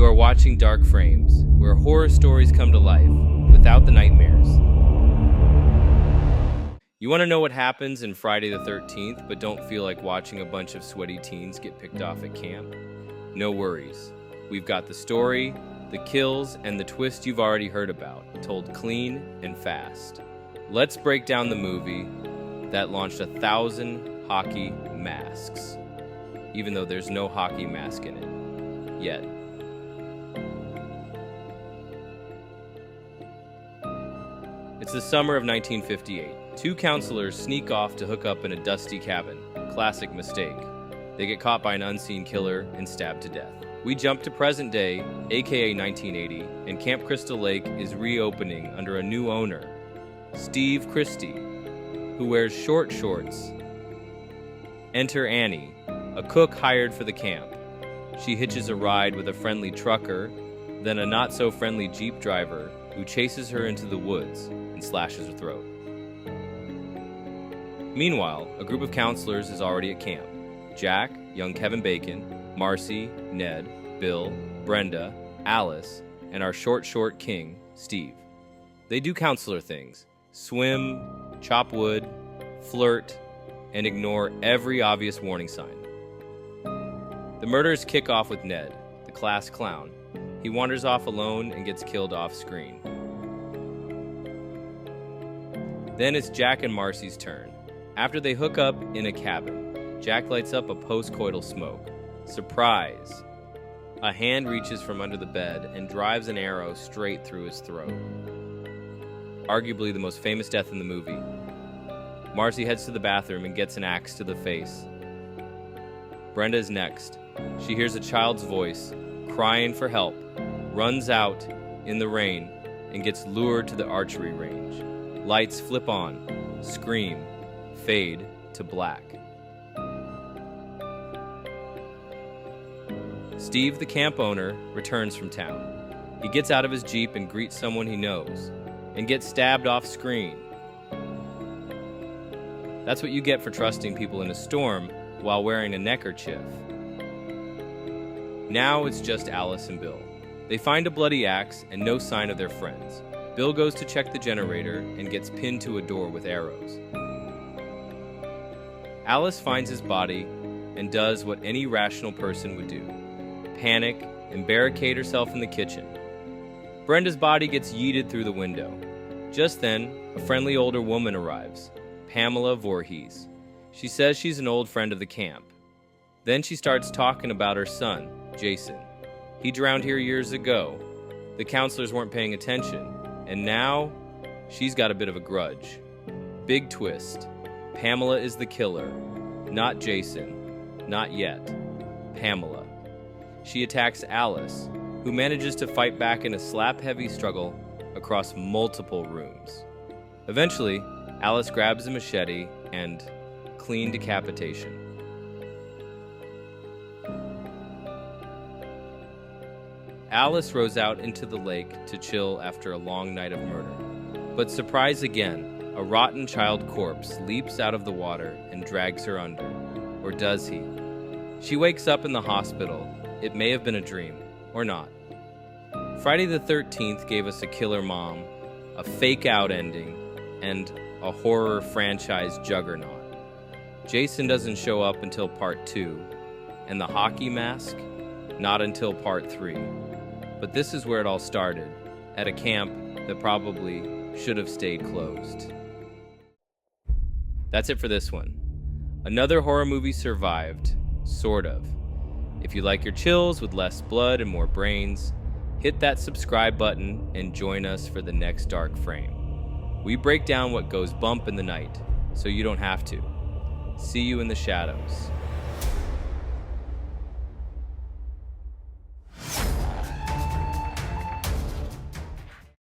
You are watching Dark Frames, where horror stories come to life without the nightmares. You want to know what happens in Friday the 13th, but don't feel like watching a bunch of sweaty teens get picked off at camp? No worries. We've got the story, the kills, and the twist you've already heard about, told clean and fast. Let's break down the movie that launched 1,000 hockey masks, even though there's no hockey mask in it yet. It's the summer of 1958. Two counselors sneak off to hook up in a dusty cabin. Classic mistake. They get caught by an unseen killer and stabbed to death. We jump to present day, aka 1980, and Camp Crystal Lake is reopening under a new owner, Steve Christie, who wears short shorts. Enter Annie, a cook hired for the camp. She hitches a ride with a friendly trucker, then a not-so-friendly Jeep driver who chases her into the woods and slashes her throat. Meanwhile, a group of counselors is already at camp. Jack, young Kevin Bacon, Marcy, Ned, Bill, Brenda, Alice, and our short king, Steve. They do counselor things: swim, chop wood, flirt, and ignore every obvious warning sign. The murders kick off with Ned, the class clown. He wanders off alone and gets killed off screen. Then it's Jack and Marcy's turn. After they hook up in a cabin, Jack lights up a post-coital smoke. Surprise! A hand reaches from under the bed and drives an arrow straight through his throat. Arguably the most famous death in the movie. Marcy heads to the bathroom and gets an axe to the face. Brenda is next. She hears a child's voice, crying for help, runs out in the rain, and gets lured to the archery range. Lights flip on, scream, fade to black. Steve, the camp owner, returns from town. He gets out of his Jeep and greets someone he knows, and gets stabbed off screen. That's what you get for trusting people in a storm while wearing a neckerchief. Now it's just Alice and Bill. They find a bloody axe and no sign of their friends. Bill goes to check the generator and gets pinned to a door with arrows. Alice finds his body and does what any rational person would do: panic and barricade herself in the kitchen. Brenda's body gets yeeted through the window. Just then, a friendly older woman arrives, Pamela Voorhees. She says she's an old friend of the camp. Then she starts talking about her son, Jason. He drowned here years ago. The counselors weren't paying attention, and now she's got a bit of a grudge. Big twist. Pamela is the killer, not Jason. Not yet. Pamela. She attacks Alice, who manages to fight back in a slap-heavy struggle across multiple rooms. Eventually, Alice grabs a machete and clean decapitation. Alice rows out into the lake to chill after a long night of murder. But surprise again, a rotten child corpse leaps out of the water and drags her under. Or does he? She wakes up in the hospital. It may have been a dream, or not. Friday the 13th gave us a killer mom, a fake-out ending, and a horror franchise juggernaut. Jason doesn't show up until part 2, and the hockey mask, not until part 3. But this is where it all started, at a camp that probably should have stayed closed. That's it for this one. Another horror movie survived, sort of. If you like your chills with less blood and more brains, hit that subscribe button and join us for the next Dark Frame. We break down what goes bump in the night, so you don't have to. See you in the shadows.